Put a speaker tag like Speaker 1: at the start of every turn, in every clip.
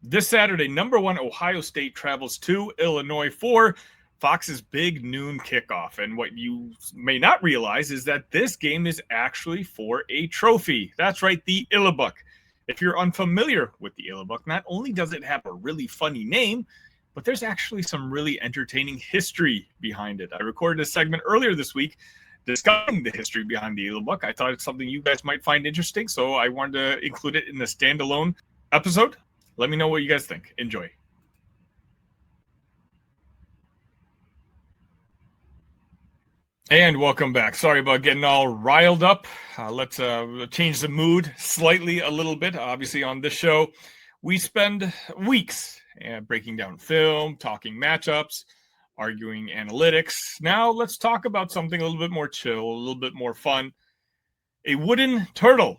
Speaker 1: This Saturday, number 1 Ohio State travels to Illinois for Fox's big noon kickoff. And what you may not realize is that this game is actually for a trophy. That's right, the Illibuck. If you're unfamiliar with the Illibuck, not only does it have a really funny name, but there's actually some really entertaining history behind it. I recorded a segment earlier this week discussing the history behind the Illibuck. I thought it's something you guys might find interesting, so I wanted to include it in the standalone episode. Let me know what you guys think. Enjoy. And welcome back. Sorry about getting all riled up. Let's change the mood slightly a little bit. Obviously, on this show, we spend weeks breaking down film, talking matchups, arguing analytics. Now, let's talk about something a little bit more chill, a little bit more fun. A wooden turtle.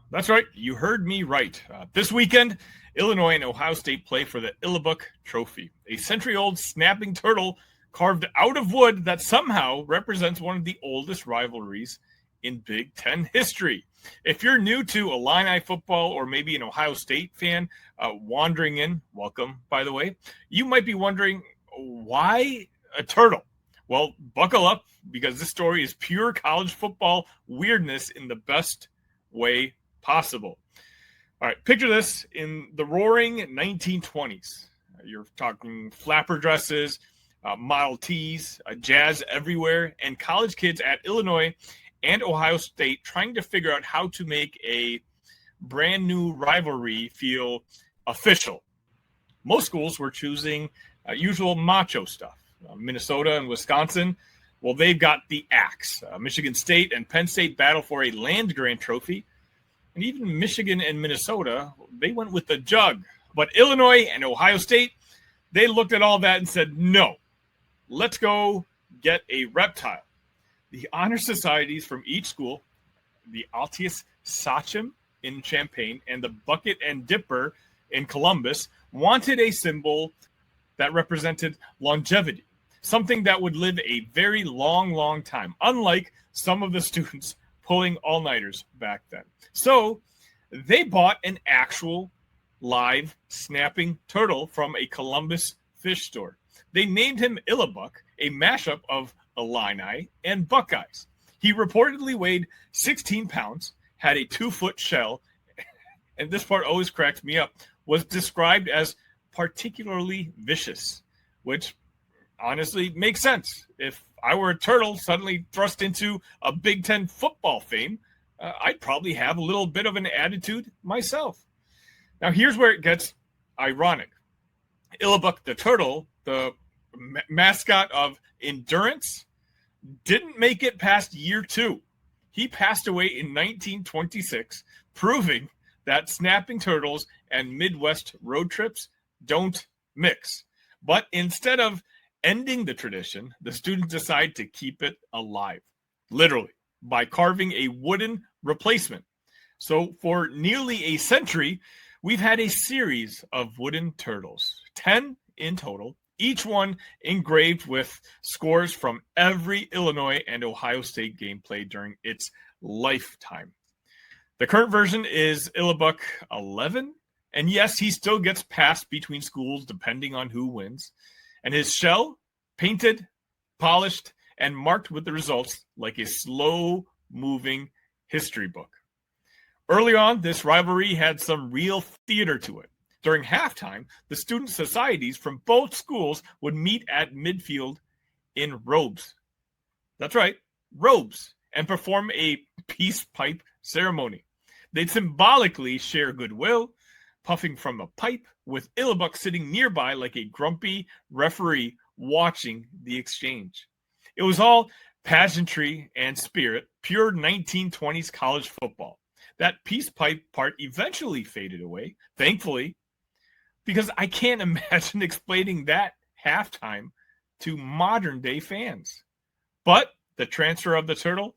Speaker 1: That's right. You heard me right. This weekend, Illinois and Ohio State play for the Illibuck Trophy, a century-old snapping turtle carved out of wood that somehow represents one of the oldest rivalries in Big Ten history. If you're new to Illini football or maybe an Ohio State fan wandering in, welcome, by the way, you might be wondering, why a turtle? Well, buckle up, because this story is pure college football weirdness in the best way possible. All right, picture this in the roaring 1920s. You're talking flapper dresses, Model Ts, jazz everywhere, and college kids at Illinois and Ohio State trying to figure out how to make a brand new rivalry feel official. Most schools were choosing usual macho stuff. Minnesota and Wisconsin, well, they've got the axe. Michigan State and Penn State battle for a land-grant trophy. And even Michigan and Minnesota, they went with the jug. But Illinois and Ohio State, they looked at all that and said, no, let's go get a reptile. The honor societies from each school, the Altius Sachem in Champaign and the Bucket and Dipper in Columbus, wanted a symbol that represented longevity, something that would live a very long, long time, unlike some of the students pulling all-nighters back then. So they bought an actual live snapping turtle from a Columbus fish store. They named him Illibuck, a mashup of Illini and Buckeyes. He reportedly weighed 16 pounds, had a 2-foot shell, and this part always cracks me up, was described as particularly vicious, which honestly makes sense. If I were a turtle suddenly thrust into a Big Ten football fame, I'd probably have a little bit of an attitude myself. Now, here's where it gets ironic. Illibuck the turtle, the mascot of endurance, didn't make it past year 2. He passed away in 1926, proving that snapping turtles and Midwest road trips don't mix. But instead of ending the tradition, the students decide to keep it alive, literally, by carving a wooden replacement. So for nearly a century, we've had a series of wooden turtles, 10 in total, each one engraved with scores from every Illinois and Ohio State game played during its lifetime. The current version is Illibuck 11, and yes, he still gets passed between schools depending on who wins. And his shell, painted, polished, and marked with the results like a slow-moving history book. Early on, this rivalry had some real theater to it. During halftime, the student societies from both schools would meet at midfield in robes. That's right, robes, and perform a peace pipe ceremony. They'd symbolically share goodwill, puffing from a pipe, with Illibuck sitting nearby like a grumpy referee watching the exchange. It was all pageantry and spirit, pure 1920s college football. That peace pipe part eventually faded away, thankfully, because I can't imagine explaining that halftime to modern day fans. But the transfer of the turtle,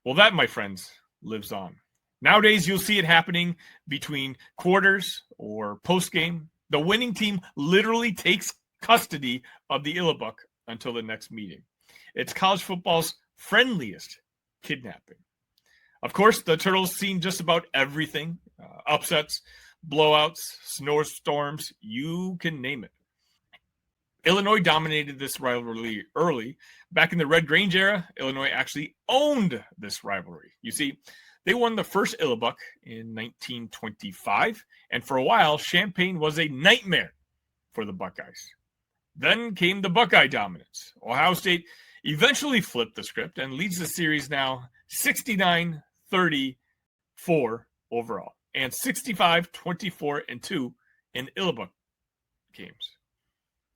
Speaker 1: well, that, my friends, lives on. Nowadays, you'll see it happening between quarters or post-game. The winning team literally takes custody of the Illibuck until the next meeting. It's college football's friendliest kidnapping. Of course, the Turtles seen just about everything, upsets, blowouts, snowstorms, you can name it. Illinois dominated this rivalry early. Back in the Red Grange era, Illinois actually owned this rivalry. You see, they won the first Illibuck in 1925, and for a while, Champaign was a nightmare for the Buckeyes. Then came the Buckeye dominance. Ohio State eventually flipped the script and leads the series now 69-34 overall and 65-24-2 in Illibuck games.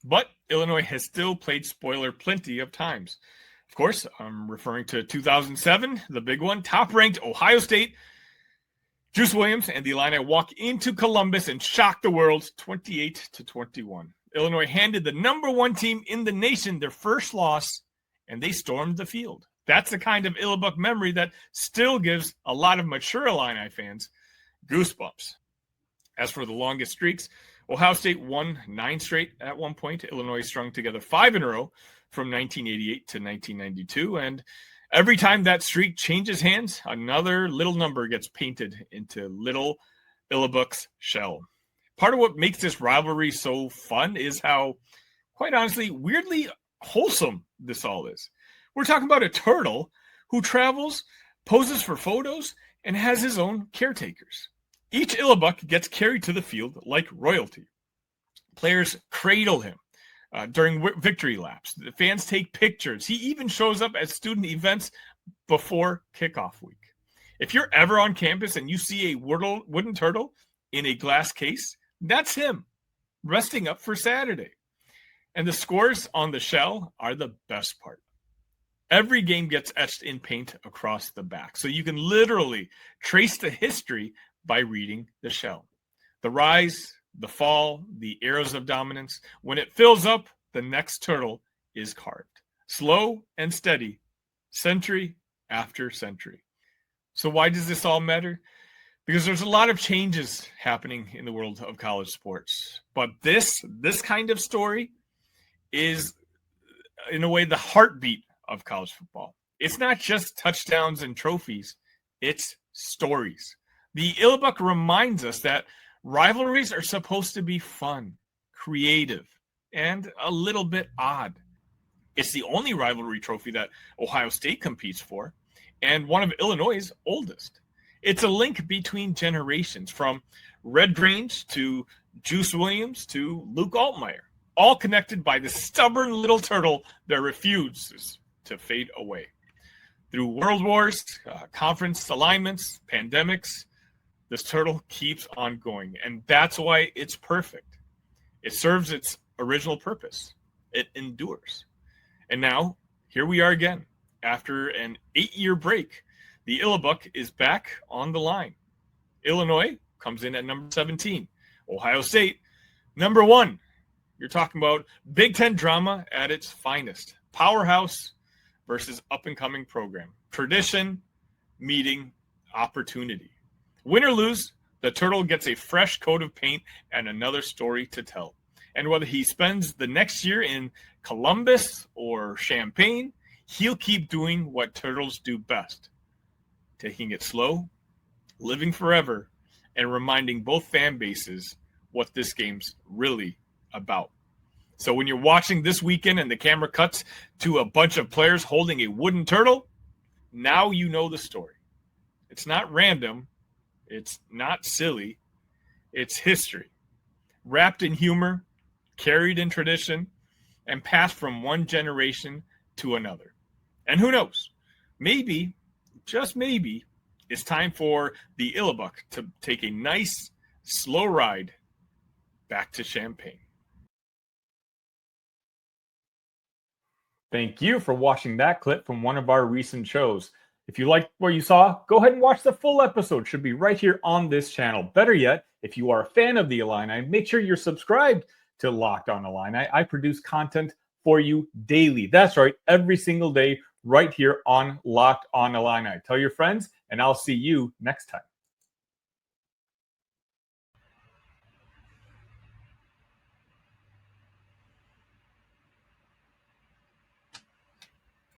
Speaker 1: But Illinois has still played spoiler plenty of times. Of course, I'm referring to 2007, the big one. Top-ranked Ohio State, Juice Williams and the Illini walk into Columbus and shock the world 28-21. Illinois handed the number one team in the nation their first loss, and they stormed the field. That's the kind of Illibuck memory that still gives a lot of mature Illini fans goosebumps. As for the longest streaks, Ohio State won 9 straight at one point. Illinois strung together 5 in a row from 1988 to 1992. And every time that streak changes hands, another little number gets painted into little Illibuck's shell. Part of what makes this rivalry so fun is how, quite honestly, weirdly wholesome this all is. We're talking about a turtle who travels, poses for photos, and has his own caretakers. Each Illibuck gets carried to the field like royalty. Players cradle him during victory laps. The fans take pictures. He even shows up at student events before kickoff week. If you're ever on campus and you see a wooden turtle in a glass case, that's him resting up for Saturday. And the scores on the shell are the best part. Every game gets etched in paint across the back. So you can literally trace the history by reading the shell. The rise, the fall, the eras of dominance. When it fills up, the next turtle is carved. Slow and steady, century after century. So why does this all matter? Because there's a lot of changes happening in the world of college sports. But this kind of story is, in a way, the heartbeat of college football. It's not just touchdowns and trophies. It's stories. The Illibuck reminds us that rivalries are supposed to be fun, creative, and a little bit odd. It's the only rivalry trophy that Ohio State competes for, and one of Illinois' oldest. It's a link between generations, from Red Grange to Juice Williams to Luke Altmaier, all connected by the stubborn little turtle that refuses to fade away. Through world wars, conference alignments, pandemics, this turtle keeps on going, and that's why it's perfect. It serves its original purpose. It endures. And now, here we are again. After an 8-year break, the Illibuck is back on the line. Illinois comes in at number 17. Ohio State, number 1. You're talking about Big Ten drama at its finest. Powerhouse versus up-and-coming program. Tradition meeting opportunity. Win or lose, the turtle gets a fresh coat of paint and another story to tell. And whether he spends the next year in Columbus or Champaign, he'll keep doing what turtles do best. Taking it slow, living forever, and reminding both fan bases what this game's really about. So when you're watching this weekend and the camera cuts to a bunch of players holding a wooden turtle, now you know the story. It's not random. It's not silly. It's history. Wrapped in humor, carried in tradition, and passed from one generation to another. And who knows? Maybe, just maybe, it's time for the Illibuck to take a nice, slow ride back to Champaign. Thank you for watching that clip from one of our recent shows. If you liked what you saw, go ahead and watch the full episode. It should be right here on this channel. Better yet, if you are a fan of the Illini, make sure you're subscribed to Locked On Illini. I produce content for you daily. That's right, every single day, right here on Locked On Illini. Tell your friends, and I'll see you next time.